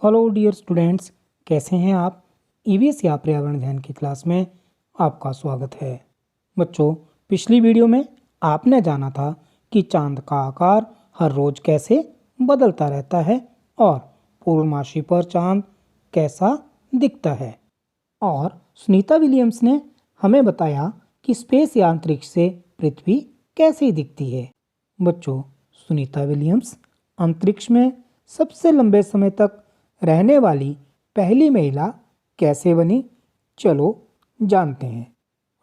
Hello dear students, कैसे हैं आप। ईवीएस या पर्यावरण ध्यान की क्लास में आपका स्वागत है। बच्चों, पिछली वीडियो में आपने जाना था कि चांद का आकार हर रोज कैसे बदलता रहता है और पूर्णमासी पर चांद कैसा दिखता है। और सुनीता विलियम्स ने हमें बताया कि स्पेस या अंतरिक्ष से पृथ्वी कैसी दिखती है। बच्चों, सुनीता विलियम्स अंतरिक्ष में सबसे लंबे समय तक रहने वाली पहली महिला कैसे बनी, चलो जानते हैं।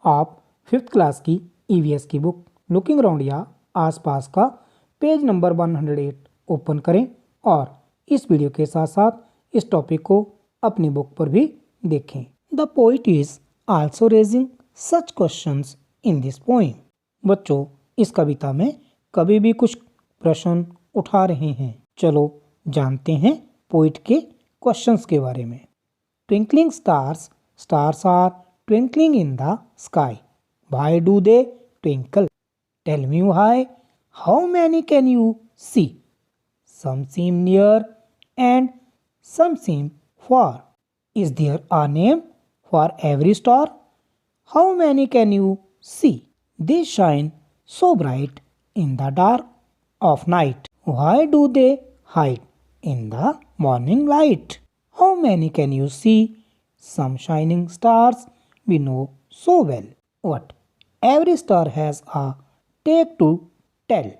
आप 5th क्लास की ईवीएस की बुक लुकिंग अराउंड या आसपास का पेज नंबर 108 ओपन करें और इस वीडियो के साथ साथ इस टॉपिक को अपनी बुक पर भी देखें। The poet is also raising such questions in this poem. बच्चों, इस कविता में कभी भी कुछ प्रश्न उठा रहे हैं। चलो जानते हैं पोइट के क्वेश्चंस के बारे में। Twinkling stars, stars are twinkling in the sky. Why do they twinkle? Tell me why. How many can you see? Some seem near and some seem far. Is there a name for every star? How many can you see? They shine so bright in the dark of night. Why do they hide in the morning light? How many can you see? Some shining stars we know so well. What? Every star has a take to tell.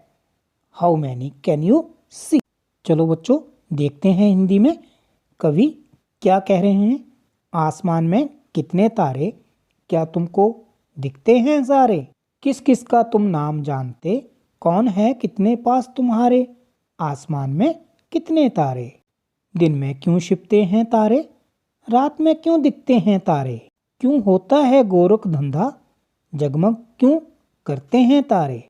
How many can you see? चलो बच्चों, देखते हैं हिंदी में कवि क्या कह रहे हैं। आसमान में कितने तारे क्या तुमको दिखते हैं सारे? किस किस का तुम नाम जानते? कौन है कितने पास तुम्हारे? आसमान में कितने तारे? दिन में क्यों छिपते हैं तारे? रात में क्यों दिखते हैं तारे? क्यों होता है गोरख धंधा? जगमग क्यों करते हैं तारे?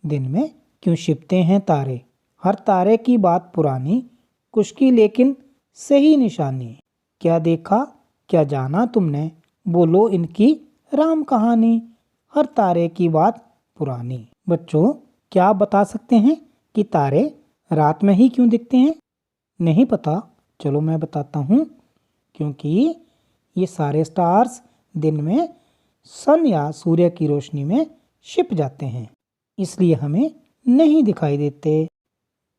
दिन में क्यों छिपते हैं तारे? हर तारे की बात पुरानी, कुछ की लेकिन सही निशानी। क्या देखा क्या जाना तुमने? बोलो इनकी राम कहानी। हर तारे की बात पुरानी। बच्चों, क्या आप बता सकते हैं कि तारे रात में ही क्यों दिखते हैं? नहीं पता? चलो मैं बताता हूँ। क्योंकि ये सारे स्टार्स दिन में सन या सूर्य की रोशनी में छिप जाते हैं, इसलिए हमें नहीं दिखाई देते।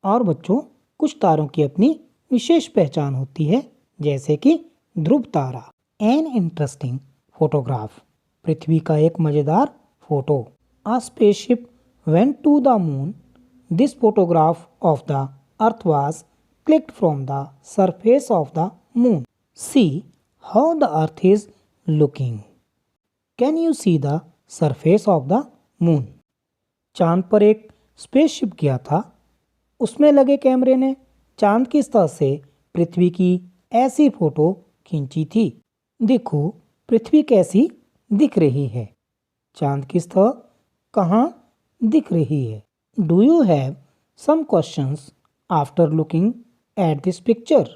और बच्चों, कुछ तारों की अपनी विशेष पहचान होती है, जैसे कि ध्रुव तारा। An interesting photograph. पृथ्वी का एक मजेदार फोटो। A spaceship went to the moon. This photograph of the earth was clicked from the surface of the moon. See how the earth is looking. Can you see the surface of the moon? चांद पर एक spaceship गया था। उसमें लगे कैमरे ने चांद की सतह से पृथ्वी की ऐसी फोटो खींची थी। देखो पृथ्वी कैसी दिख रही है। चांद की सतह कहाँ दिख रही है? Do you have some questions after looking at this picture?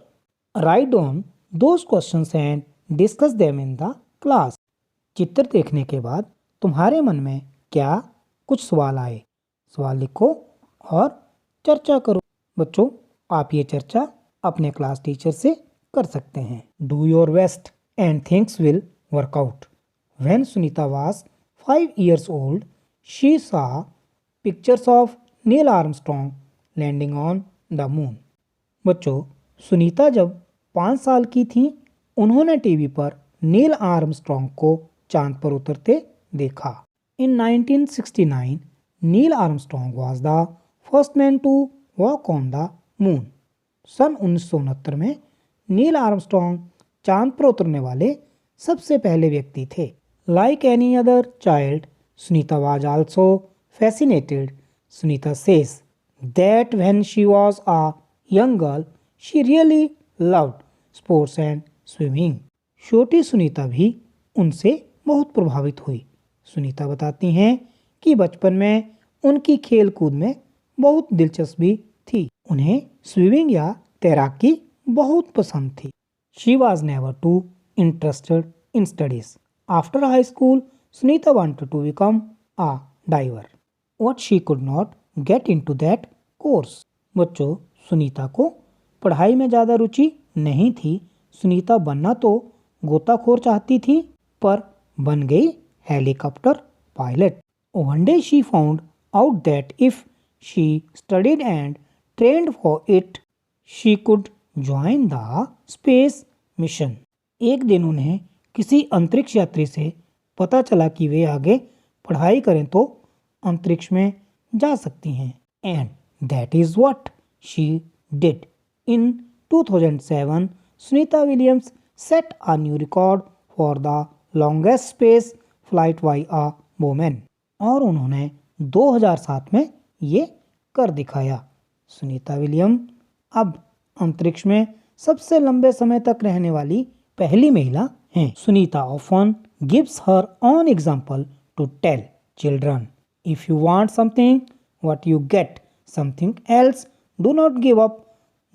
Write down those questions and discuss them in the class. चित्र देखने के बाद तुम्हारे मन में क्या कुछ सवाल आए? सवाल लिखो और चर्चा करो। बच्चों, आप ये चर्चा अपने क्लास टीचर से कर सकते हैं। Do your best and things will work out. When Sunita was 5 years old, she saw pictures of Neil Armstrong landing on the moon. बच्चों, सुनीता जब 5 साल की थी, उन्होंने टीवी पर नील आर्मस्ट्रॉन्ग को चांद पर उतरते देखा। In 1969, Neil Armstrong was the first man to walk on the moon. सन 1969 में नील आर्मस्ट्रॉन्ग चांद पर उतरने वाले सबसे पहले व्यक्ति थे। Like any other child, Sunita was also fascinated. Sunita says that when she was a young girl, she really loved sports and swimming. छोटी सुनीता भी उनसे बहुत प्रभावित हुई। सुनीता बताती हैं कि बचपन में उनकी खेल कूद में बहुत दिलचस्पी थी। उन्हें स्विमिंग या तैराकी बहुत पसंद थी। She was never too interested in studies. After high school, Sunita wanted to become a diver. But she could not get into that course. बच्चों, सुनीता को पढ़ाई में ज़्यादा रुचि नहीं थी। सुनीता बनना तो गोताखोर चाहती थी, पर बन गई helicopter pilot. One day she found out that if she studied and trained for it, she could join the space mission. एक दिन उन्हें किसी अंतरिक्ष यात्री से पता चला कि वे आगे पढ़ाई करें तो अंतरिक्ष में जा सकती हैं। And that is what she did. In 2007, Sunita Williams set a new record for the longest space flight by a woman. और उन्होंने 2007 में ये कर दिखाया। सुनीता विलियम अब अंतरिक्ष में सबसे लंबे समय तक रहने वाली पहली महिला हैं। Sunita often gives her own example to tell children, if you want something what you get something else, do not give up,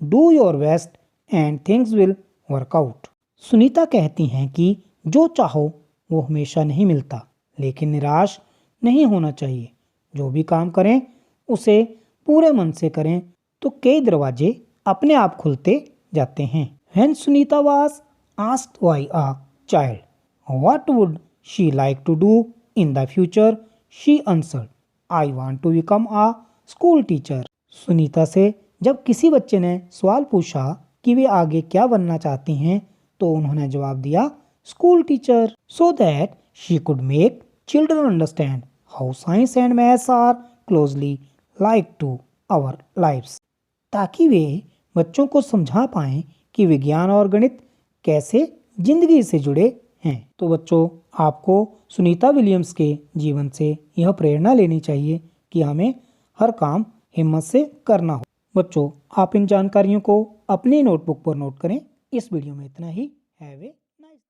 do your best and things will work out. Sunita कहती हैं कि जो चाहो वो हमेशा नहीं मिलता, लेकिन निराश नहीं होना चाहिए। जो भी काम करें उसे पूरे मन से करें तो कई दरवाजे अपने आप खुलते जाते हैं। When Sunita was asked by a child what would she like to do in the future, she answered, I want to become a school teacher. Sunita से जब किसी बच्चे ने सवाल पूछा कि वे आगे क्या बनना चाहती हैं, तो उन्होंने जवाब दिया school teacher, so that she could make children understand how science and maths are closely linked to our lives. ताकि वे बच्चों को समझा पाएं कि विज्ञान और गणित कैसे जिंदगी से जुड़े हैं। तो बच्चों, आपको सुनीता विलियम्स के जीवन से यह प्रेरणा लेनी चाहिए कि हमें हर काम हिम्मत से करना हो। बच्चों, आप इन जानकारियों को अपनी नोटबुक पर नोट करें। इस वीडियो में इतना ही। Have a